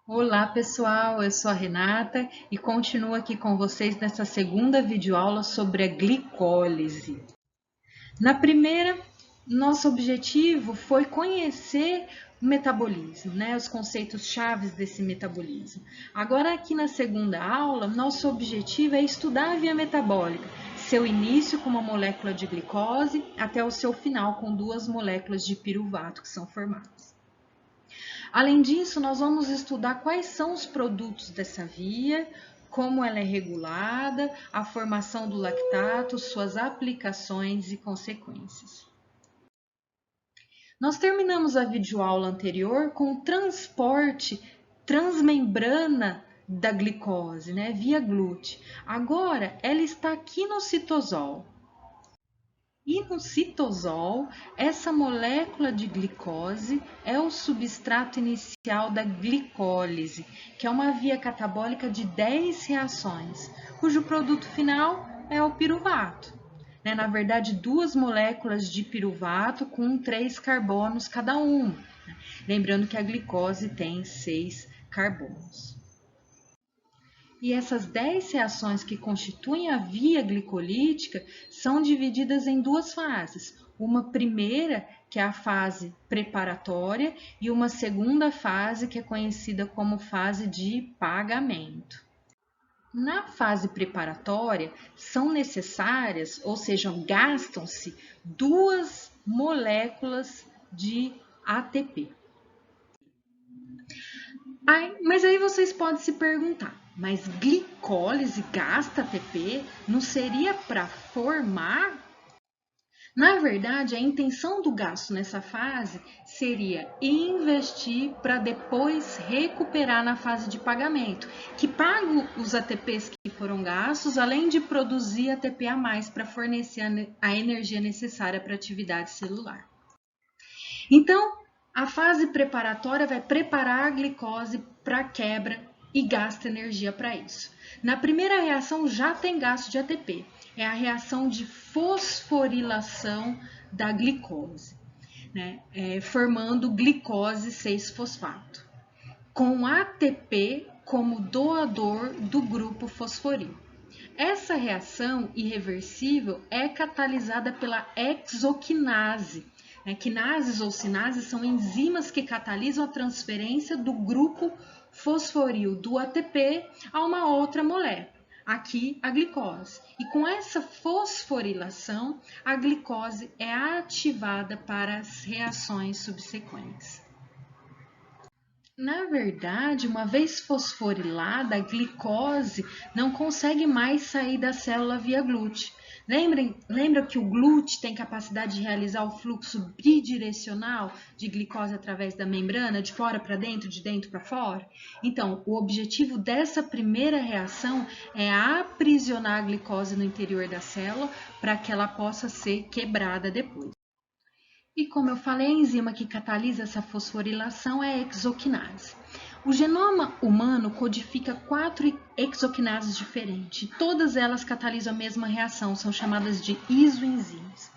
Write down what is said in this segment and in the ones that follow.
Olá pessoal, eu sou a Renata e continuo aqui com vocês nessa segunda videoaula sobre a glicólise. Na primeira, nosso objetivo foi conhecer o metabolismo, os conceitos chaves desse metabolismo. Agora aqui na segunda aula, nosso objetivo é estudar a via metabólica, seu início com uma molécula de glicose até o seu final com duas moléculas de piruvato que são formadas. Além disso, nós vamos estudar quais são os produtos dessa via, como ela é regulada, a formação do lactato, suas aplicações e consequências. Nós terminamos a videoaula anterior com o transporte transmembrana da glicose, via glúten. Agora, ela está aqui no citosol. E no citosol, essa molécula de glicose é o substrato inicial da glicólise, que é uma via catabólica de 10 reações, cujo produto final é o piruvato. Na verdade, duas moléculas de piruvato com 3 carbonos cada uma. Lembrando que a glicose tem 6 carbonos. E essas 10 reações que constituem a via glicolítica são divididas em duas fases. Uma primeira, que é a fase preparatória, e uma segunda fase, que é conhecida como fase de pagamento. Na fase preparatória, são necessárias, ou seja, gastam-se duas moléculas de ATP. Mas aí vocês podem se perguntar, mas glicólise gasta ATP? Não seria para formar? Na verdade, a intenção do gasto nessa fase seria investir para depois recuperar na fase de pagamento, que paga os ATPs que foram gastos, além de produzir ATP a mais para fornecer a energia necessária para a atividade celular. Então, a fase preparatória vai preparar a glicose para a quebra e gasta energia para isso. Na primeira reação já tem gasto de ATP, é a reação de fosforilação da glicose, formando glicose 6-fosfato, com ATP como doador do grupo fosforil. Essa reação irreversível é catalisada pela exoquinase. Quinases ou sinases são enzimas que catalisam a transferência do grupo fosforil do ATP a uma outra molécula, aqui a glicose. E com essa fosforilação, a glicose é ativada para as reações subsequentes. Na verdade, uma vez fosforilada, a glicose não consegue mais sair da célula via glúten. Lembra que o glúten tem capacidade de realizar o fluxo bidirecional de glicose através da membrana, de fora para dentro, de dentro para fora? Então, o objetivo dessa primeira reação é aprisionar a glicose no interior da célula para que ela possa ser quebrada depois. E como eu falei, a enzima que catalisa essa fosforilação é a exoquinase. O genoma humano codifica 4 exoquinases diferentes. Todas elas catalisam a mesma reação, são chamadas de isoenzimas.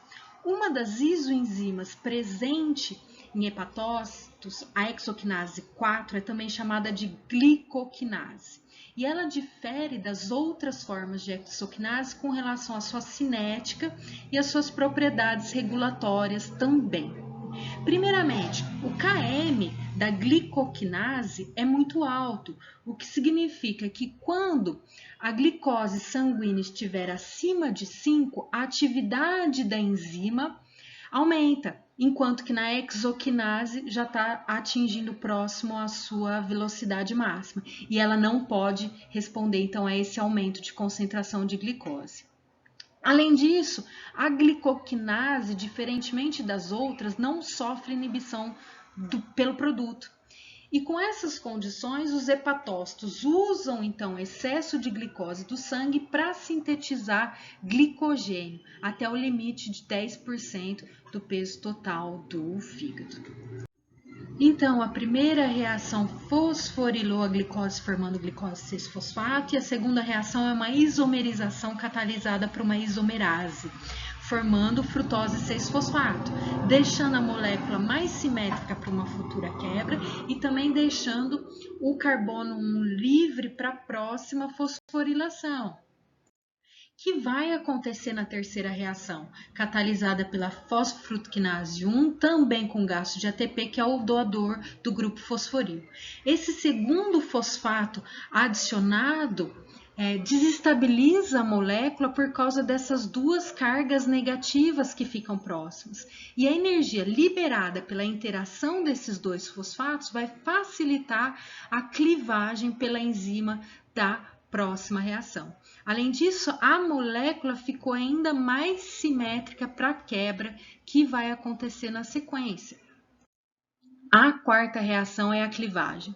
Uma das isoenzimas presente em hepatócitos, a exoquinase 4, é também chamada de glicoquinase. E ela difere das outras formas de exoquinase com relação à sua cinética e às suas propriedades regulatórias também. Primeiramente, o Km da glicoquinase é muito alto, o que significa que quando a glicose sanguínea estiver acima de 5, a atividade da enzima aumenta, enquanto que na exoquinase já está atingindo próximo à sua velocidade máxima e ela não pode responder então a esse aumento de concentração de glicose. Além disso, a glicoquinase, diferentemente das outras, não sofre inibição pelo produto. E com essas condições, os hepatócitos usam então excesso de glicose do sangue para sintetizar glicogênio até o limite de 10% do peso total do fígado. Então, a primeira reação fosforilou a glicose formando glicose 6-fosfato e a segunda reação é uma isomerização catalisada por uma isomerase, formando frutose 6-fosfato, deixando a molécula mais simétrica para uma futura quebra e também deixando o carbono 1 livre para a próxima fosforilação, que vai acontecer na terceira reação, catalisada pela fosfofrutaquinase 1, também com gasto de ATP, que é o doador do grupo fosforil. Esse segundo fosfato adicionado desestabiliza a molécula por causa dessas duas cargas negativas que ficam próximas. E a energia liberada pela interação desses dois fosfatos vai facilitar a clivagem pela enzima da próxima reação. Além disso, a molécula ficou ainda mais simétrica para a quebra que vai acontecer na sequência. A quarta reação é a clivagem.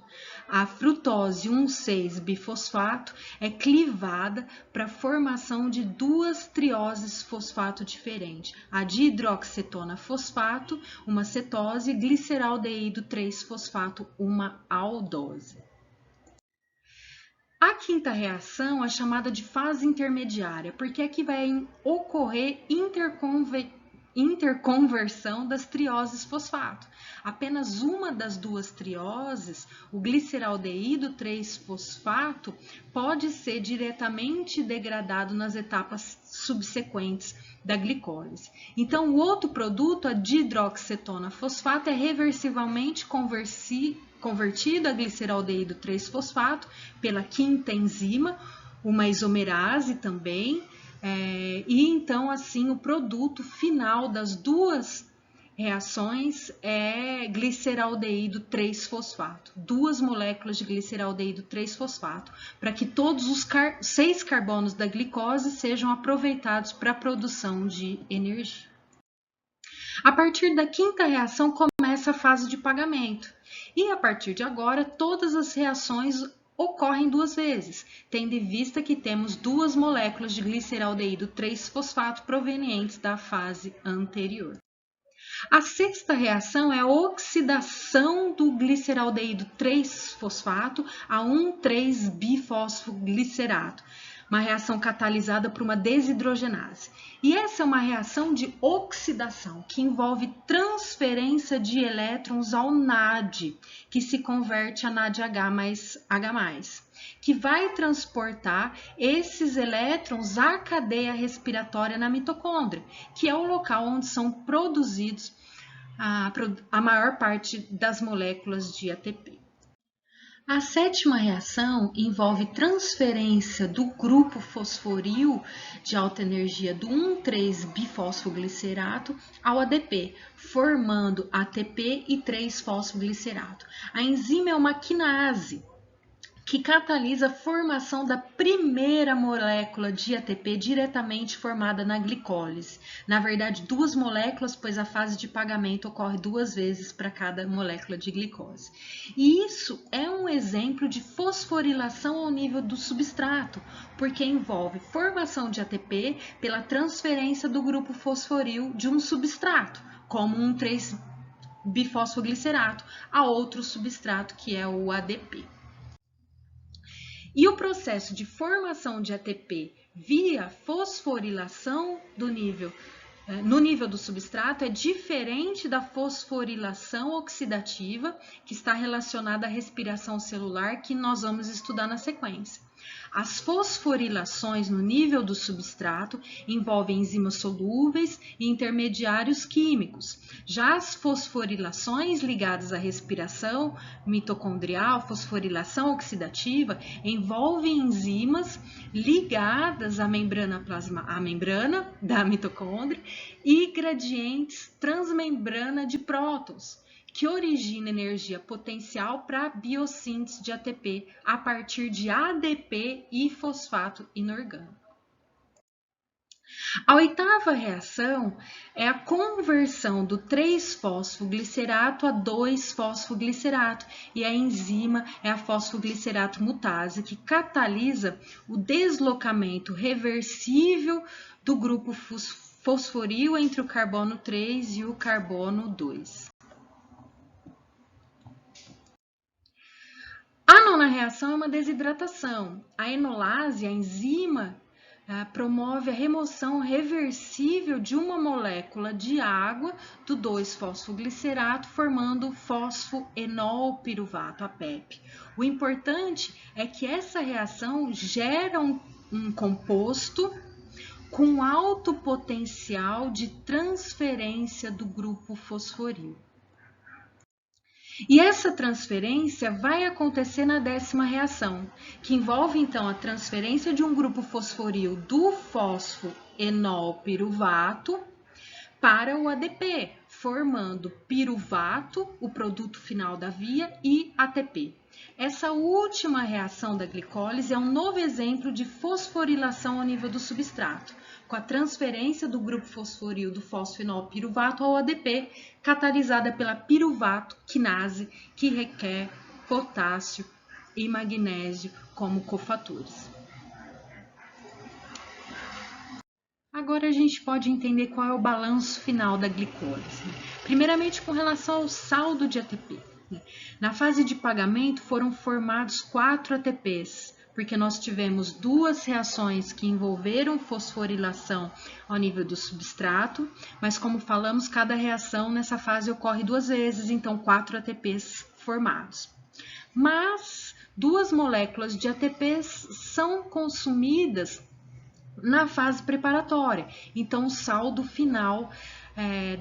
A frutose 1,6-bifosfato é clivada para a formação de duas trioses fosfato diferentes, a dihidroxetona fosfato, uma cetose, e gliceraldeído 3-fosfato, uma aldose. A quinta reação é chamada de fase intermediária, porque aqui vai ocorrer interconversão das trioses fosfato. Apenas uma das duas trioses, o gliceraldeído 3-fosfato, pode ser diretamente degradado nas etapas subsequentes da glicólise. Então, o outro produto, a dihidroxetona fosfato, é reversivelmente convertido a gliceraldeído 3-fosfato pela quinta enzima, uma isomerase também, e então assim o produto final das duas reações é gliceraldeído 3-fosfato, duas moléculas de gliceraldeído 3-fosfato, para que todos os 6 carbonos da glicose sejam aproveitados para a produção de energia. A partir da quinta reação começa a fase de pagamento. E a partir de agora, todas as reações ocorrem duas vezes, tendo em vista que temos duas moléculas de gliceraldeído 3-fosfato provenientes da fase anterior. A sexta reação é a oxidação do gliceraldeído 3-fosfato a 1,3-bifosfoglicerato, uma reação catalisada por uma desidrogenase. E essa é uma reação de oxidação, que envolve transferência de elétrons ao NAD, que se converte a NADH mais H+, que vai transportar esses elétrons à cadeia respiratória na mitocôndria, que é o local onde são produzidos a maior parte das moléculas de ATP. A sétima reação envolve transferência do grupo fosforil de alta energia do 1,3-bifosfoglicerato ao ADP, formando ATP e 3-fosfoglicerato. A enzima é uma quinase que catalisa a formação da primeira molécula de ATP diretamente formada na glicólise. Na verdade, duas moléculas, pois a fase de pagamento ocorre duas vezes para cada molécula de glicose. E isso é um exemplo de fosforilação ao nível do substrato, porque envolve formação de ATP pela transferência do grupo fosforil de um substrato, como um 3-bifosfoglicerato, a outro substrato que é o ADP. E o processo de formação de ATP via fosforilação no nível do substrato é diferente da fosforilação oxidativa, que está relacionada à respiração celular, que nós vamos estudar na sequência. As fosforilações no nível do substrato envolvem enzimas solúveis e intermediários químicos. Já as fosforilações ligadas à respiração mitocondrial, fosforilação oxidativa, envolvem enzimas ligadas à membrana da mitocôndria e gradientes transmembrana de prótons, que origina energia potencial para a biossíntese de ATP a partir de ADP e fosfato inorgânico. A oitava reação é a conversão do 3-fosfoglicerato a 2-fosfoglicerato, e a enzima é a fosfoglicerato mutase, que catalisa o deslocamento reversível do grupo fosforil entre o carbono 3 e o carbono 2. A nona reação é uma desidratação. A enolase, a enzima promove a remoção reversível de uma molécula de água do 2-fosfoglicerato, formando fosfoenolpiruvato, a PEP. O importante é que essa reação gera um composto com alto potencial de transferência do grupo fosforil. E essa transferência vai acontecer na 10ª reação, que envolve então a transferência de um grupo fosforil do fosfoenolpiruvato para o ADP, formando piruvato, o produto final da via, e ATP. Essa última reação da glicólise é um novo exemplo de fosforilação ao nível do substrato, com a transferência do grupo fosforil do fosfoenolpiruvato ao ADP, catalisada pela piruvato quinase, que requer potássio e magnésio como cofatores. Agora a gente pode entender qual é o balanço final da glicólise. Primeiramente, com relação ao saldo de ATP. Na fase de pagamento foram formados 4 ATPs, porque nós tivemos 2 reações que envolveram fosforilação ao nível do substrato, mas como falamos, cada reação nessa fase ocorre 2 vezes, então 4 ATPs formados. Mas 2 moléculas de ATPs são consumidas na fase preparatória, então o saldo final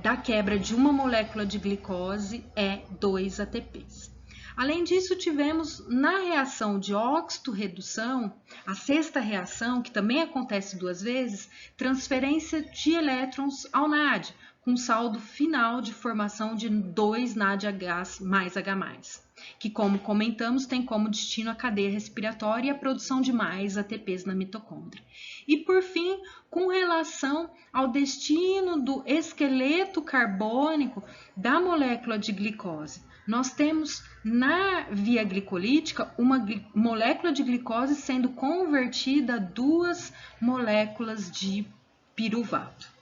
da quebra de uma molécula de glicose é 2 ATPs. Além disso, tivemos na reação de óxido-redução, a 6ª reação, que também acontece 2 vezes, transferência de elétrons ao NAD, com saldo final de formação de 2 NADH mais H+, que, como comentamos, tem como destino a cadeia respiratória e a produção de mais ATPs na mitocôndria. E, por fim, com relação ao destino do esqueleto carbônico da molécula de glicose, nós temos na via glicolítica uma molécula de glicose sendo convertida a 2 moléculas de piruvato.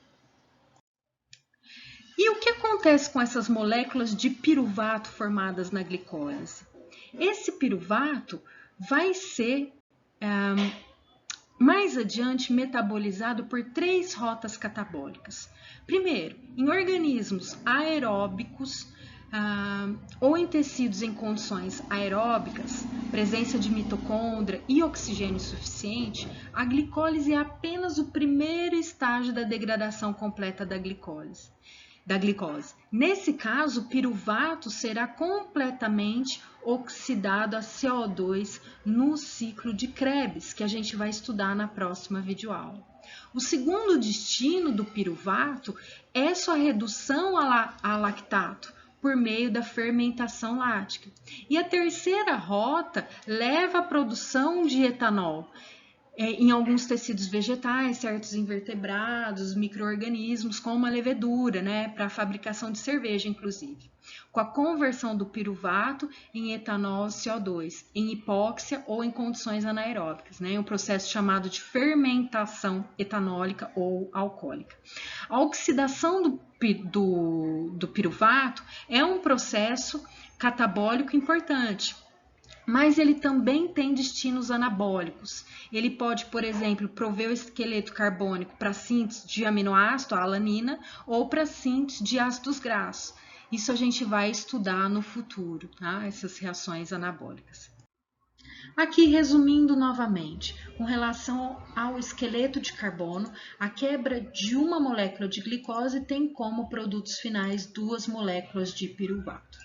E o que acontece com essas moléculas de piruvato formadas na glicólise? Esse piruvato vai ser mais adiante metabolizado por 3 rotas catabólicas. Primeiro, em organismos aeróbicos ou em tecidos em condições aeróbicas, presença de mitocôndria e oxigênio suficiente, a glicólise é apenas o primeiro estágio da degradação completa da glicose. Nesse caso, o piruvato será completamente oxidado a CO2 no ciclo de Krebs, que a gente vai estudar na próxima videoaula. O segundo destino do piruvato é sua redução a lactato, por meio da fermentação lática. E a terceira rota leva à produção de etanol em alguns tecidos vegetais, certos invertebrados, micro-organismos, como a levedura, para a fabricação de cerveja, inclusive. Com a conversão do piruvato em etanol CO2, em hipóxia ou em condições anaeróbicas, um processo chamado de fermentação etanólica ou alcoólica. A oxidação do piruvato é um processo catabólico importante, mas ele também tem destinos anabólicos. Ele pode, por exemplo, prover o esqueleto carbônico para síntese de aminoácido, a alanina, ou para síntese de ácidos graxos. Isso a gente vai estudar no futuro, essas reações anabólicas. Aqui, resumindo novamente, com relação ao esqueleto de carbono, a quebra de uma molécula de glicose tem como produtos finais 2 moléculas de piruvato.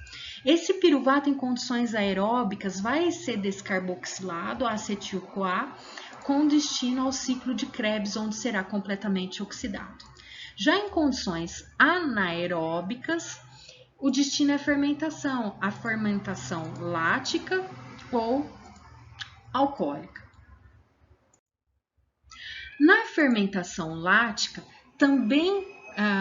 Esse piruvato em condições aeróbicas vai ser descarboxilado a acetil-CoA com destino ao ciclo de Krebs, onde será completamente oxidado. Já em condições anaeróbicas, o destino é a fermentação lática ou alcoólica. Na fermentação lática, também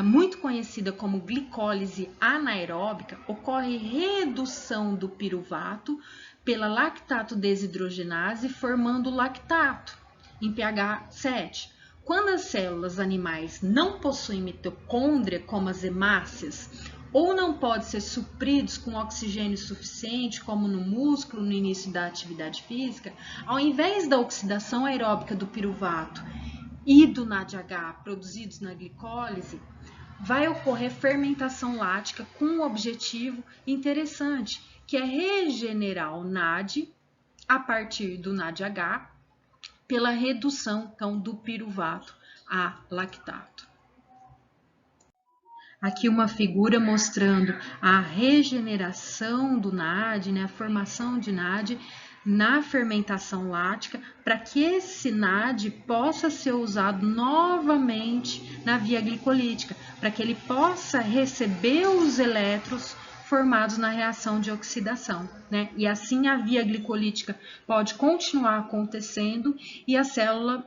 muito conhecida como glicólise anaeróbica, ocorre redução do piruvato pela lactato desidrogenase, formando lactato em pH 7. Quando as células animais não possuem mitocôndria, como as hemácias, ou não podem ser supridos com oxigênio suficiente, como no músculo no início da atividade física, ao invés da oxidação aeróbica do piruvato e do NADH produzidos na glicólise, vai ocorrer fermentação lática com um objetivo interessante, que é regenerar o NAD a partir do NADH pela redução então, do piruvato a lactato. Aqui uma figura mostrando a regeneração do NAD, né, a formação de NAD na fermentação lática, para que esse NAD possa ser usado novamente na via glicolítica, para que ele possa receber os elétrons formados na reação de oxidação, né? E assim a via glicolítica pode continuar acontecendo e a célula,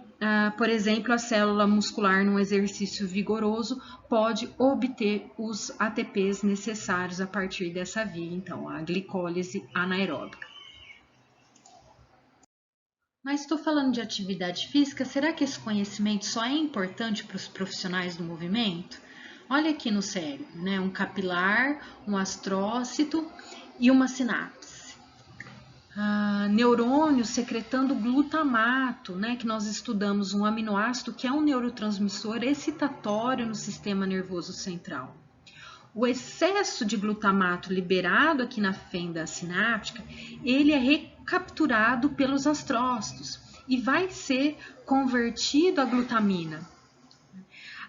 por exemplo, a célula muscular num exercício vigoroso pode obter os ATPs necessários a partir dessa via, então a glicólise anaeróbica. Mas estou falando de atividade física, será que esse conhecimento só é importante para os profissionais do movimento? Olha aqui no cérebro, né? Um capilar, um astrócito e uma sinapse. Neurônios secretando glutamato, né? Que nós estudamos um aminoácido que é um neurotransmissor excitatório no sistema nervoso central. O excesso de glutamato liberado aqui na fenda sináptica, ele é recapturado pelos astrócitos e vai ser convertido a glutamina.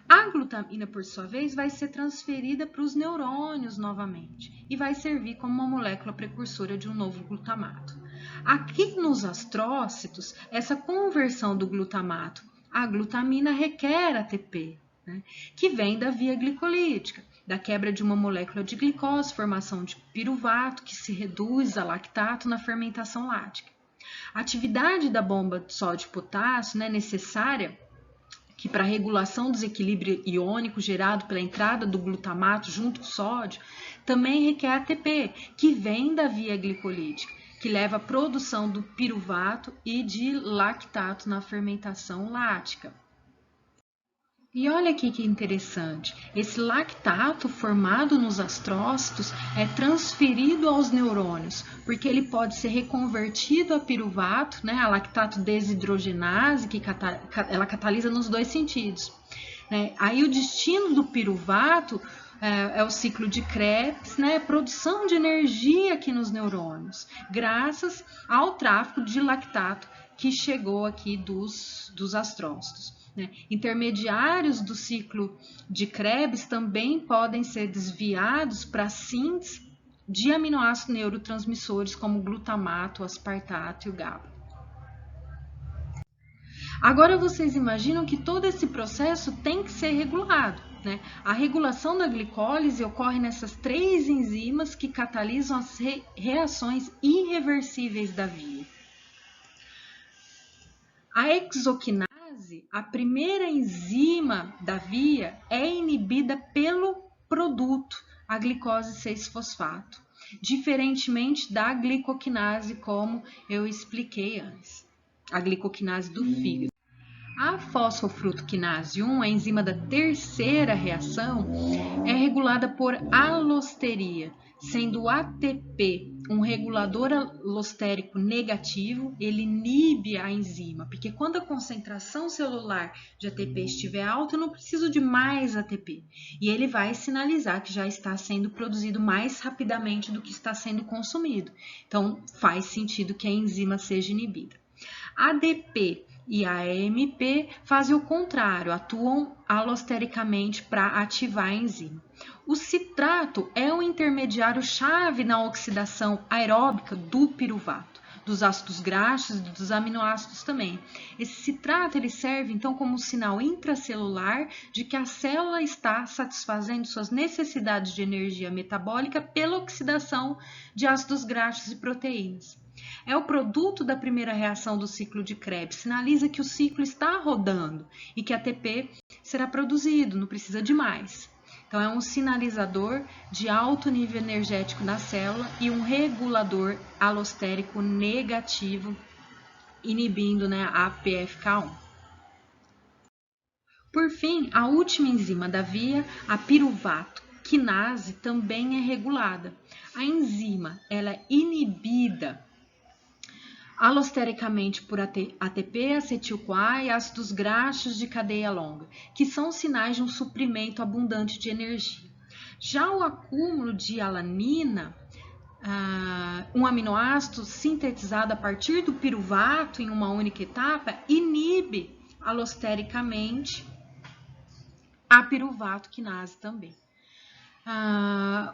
A glutamina, por sua vez, vai ser transferida para os neurônios novamente e vai servir como uma molécula precursora de um novo glutamato. Aqui nos astrócitos, essa conversão do glutamato à glutamina requer ATP, né, que vem da via glicolítica, da quebra de uma molécula de glicose, formação de piruvato, que se reduz a lactato na fermentação lática. A atividade da bomba de sódio e potássio, né, necessária que para a regulação do desequilíbrio iônico gerado pela entrada do glutamato junto com o sódio, também requer ATP, que vem da via glicolítica, que leva à produção do piruvato e de lactato na fermentação lática. E olha aqui que interessante, esse lactato formado nos astrócitos é transferido aos neurônios, porque ele pode ser reconvertido a piruvato, né, a lactato desidrogenase, que ela catalisa nos dois sentidos. Né? Aí o destino do piruvato é o ciclo de Krebs, né, produção de energia aqui nos neurônios, graças ao tráfego de lactato que chegou aqui dos astrócitos. Intermediários do ciclo de Krebs também podem ser desviados para a síntese de aminoácidos neurotransmissores como o glutamato, o aspartato e o GABA. Agora vocês imaginam que todo esse processo tem que ser regulado, né? A regulação da glicólise ocorre nessas três enzimas que catalisam as reações irreversíveis da via. A exoquinase, a primeira enzima da via, é inibida pelo produto, a glicose 6-fosfato, diferentemente da glicoquinase, como eu expliquei antes, a glicoquinase do fígado. A fosfofrutaquinase 1, a enzima da terceira reação, é regulada por alosteria, sendo o ATP um regulador alostérico negativo, ele inibe a enzima, porque quando a concentração celular de ATP estiver alta, eu não preciso de mais ATP, e ele vai sinalizar que já está sendo produzido mais rapidamente do que está sendo consumido. Então, faz sentido que a enzima seja inibida. A ADP e a AMP fazem o contrário, atuam alostericamente para ativar a enzima. O citrato é um intermediário-chave na oxidação aeróbica do piruvato, dos ácidos graxos e dos aminoácidos também. Esse citrato ele serve então como um sinal intracelular de que a célula está satisfazendo suas necessidades de energia metabólica pela oxidação de ácidos graxos e proteínas. É o produto da primeira reação do ciclo de Krebs, sinaliza que o ciclo está rodando e que ATP será produzido, não precisa de mais. Então, é um sinalizador de alto nível energético na célula e um regulador alostérico negativo, inibindo, né, a PFK1. Por fim, a última enzima da via, a piruvato quinase, também é regulada. A enzima ela é inibida alostericamente por ATP, acetil-CoA e ácidos graxos de cadeia longa, que são sinais de um suprimento abundante de energia. Já o acúmulo de alanina, um aminoácido sintetizado a partir do piruvato em uma única etapa, inibe alostericamente a piruvato quinase também.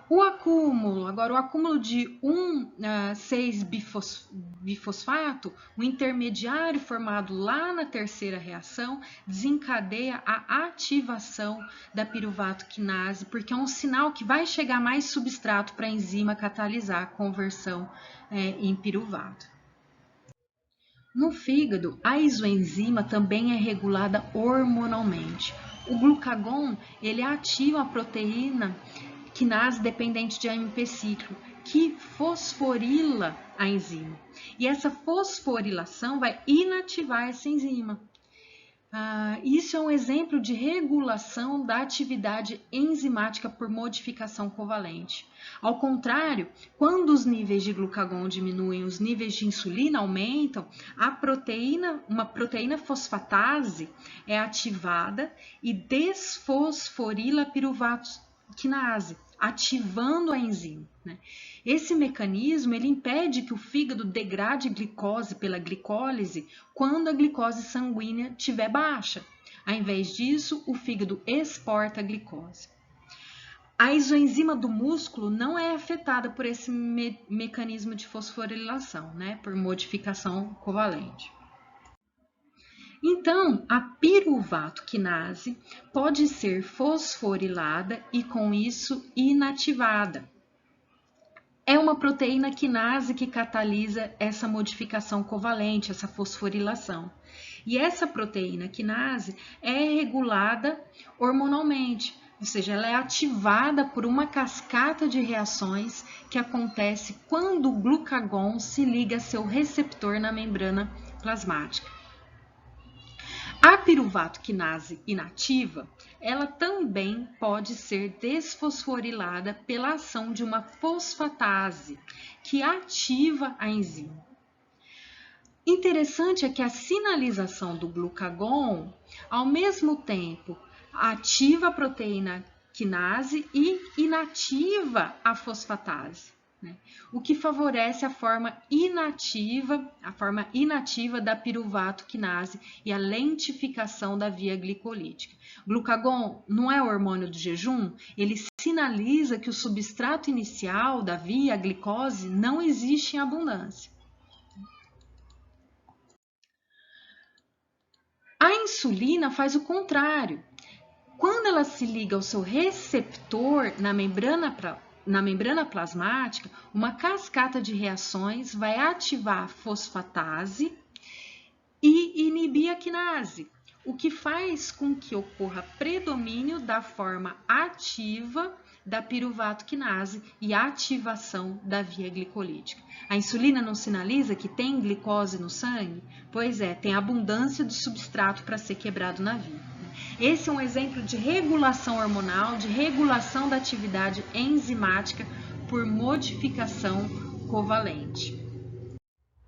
O acúmulo de 1,6-bifosfato, o intermediário formado lá na terceira reação, desencadeia a ativação da piruvato quinase, porque é um sinal que vai chegar mais substrato para a enzima catalisar a conversão em piruvato. No fígado, a isoenzima também é regulada hormonalmente. O glucagon, ele ativa a proteína quinase dependente de AMP ciclo, que fosforila a enzima. E essa fosforilação vai inativar essa enzima. Isso é um exemplo de regulação da atividade enzimática por modificação covalente. Ao contrário, quando os níveis de glucagon diminuem, os níveis de insulina aumentam, uma proteína fosfatase é ativada e desfosforila a piruvato quinase, ativando a enzima. Esse mecanismo ele impede que o fígado degrade glicose pela glicólise quando a glicose sanguínea estiver baixa. Ao invés disso, o fígado exporta a glicose. A isoenzima do músculo não é afetada por esse mecanismo de fosforilação, por modificação covalente. Então, a piruvato quinase pode ser fosforilada e, com isso, inativada. É uma proteína quinase que catalisa essa modificação covalente, essa fosforilação. E essa proteína quinase é regulada hormonalmente, ou seja, ela é ativada por uma cascata de reações que acontece quando o glucagon se liga a seu receptor na membrana plasmática. A piruvato quinase inativa, ela também pode ser desfosforilada pela ação de uma fosfatase, que ativa a enzima. Interessante é que a sinalização do glucagon, ao mesmo tempo, ativa a proteína quinase e inativa a fosfatase, o que favorece a forma inativa da piruvato quinase e a lentificação da via glicolítica. Glucagon não é o hormônio do jejum, ele sinaliza que o substrato inicial da via, a glicose, não existe em abundância. A insulina faz o contrário. Quando ela se liga ao seu receptor na membrana plasmática, uma cascata de reações vai ativar a fosfatase e inibir a quinase, o que faz com que ocorra predomínio da forma ativa da piruvato quinase e ativação da via glicolítica. A insulina não sinaliza que tem glicose no sangue? Pois é, tem abundância de substrato para ser quebrado na via. Esse é um exemplo de regulação hormonal, de regulação da atividade enzimática por modificação covalente.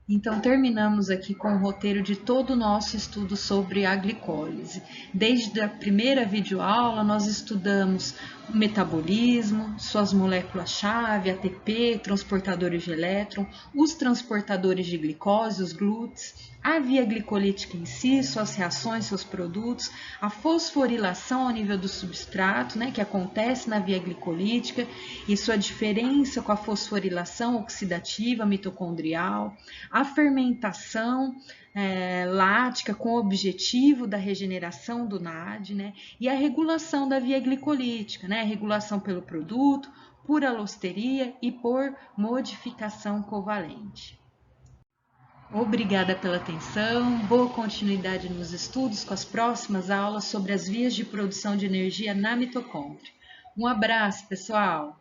Então, terminamos aqui com o roteiro de todo o nosso estudo sobre a glicólise. Desde a primeira videoaula, nós estudamos o metabolismo, suas moléculas-chave, ATP, transportadores de elétron, os transportadores de glicose, os GLUTs, a via glicolítica em si, suas reações, seus produtos, a fosforilação ao nível do substrato, que acontece na via glicolítica e sua diferença com a fosforilação oxidativa mitocondrial, a fermentação lática com o objetivo da regeneração do NAD, e a regulação da via glicolítica, a regulação pelo produto, por alosteria e por modificação covalente. Obrigada pela atenção, boa continuidade nos estudos com as próximas aulas sobre as vias de produção de energia na mitocôndria. Um abraço, pessoal!